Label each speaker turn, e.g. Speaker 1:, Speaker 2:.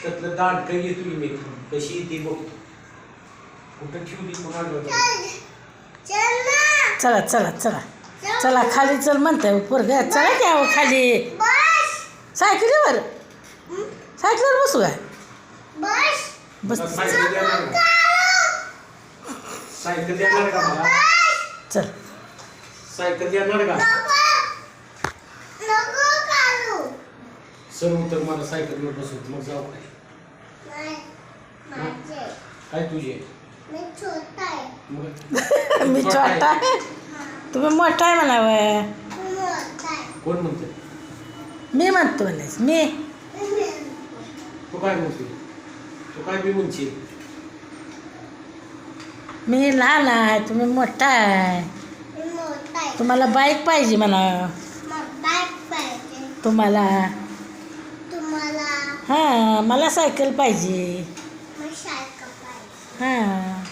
Speaker 1: त्यातलं दांडकं येतो मी कशी येते बघतो. कुठं ठेवली कोणाला.
Speaker 2: चला चला चला चला खाली चल म्हणताय पोरग. चला की अहो खाली. सायकलीवर सायकलीवर बसू काय बस.
Speaker 1: सायकल देणार का मला.
Speaker 2: चल
Speaker 1: सायकल देणार का सर्व तर मला सायकलवर बसवत मग जाऊ काय. काय तुझे
Speaker 2: मी छोटा आहे तुम्ही मोठा आहे म्हणावं.
Speaker 1: कोण म्हणते.
Speaker 2: मी म्हणतो म्हणायच मी.
Speaker 1: तू काय म्हणते. तू काय बी म्हणशील.
Speaker 2: मी लहान आहे तुम्ही मोठा आहे. तुम्हाला बाईक पाहिजे म्हणा. तुम्हाला हां मला सायकल पाहिजे. हां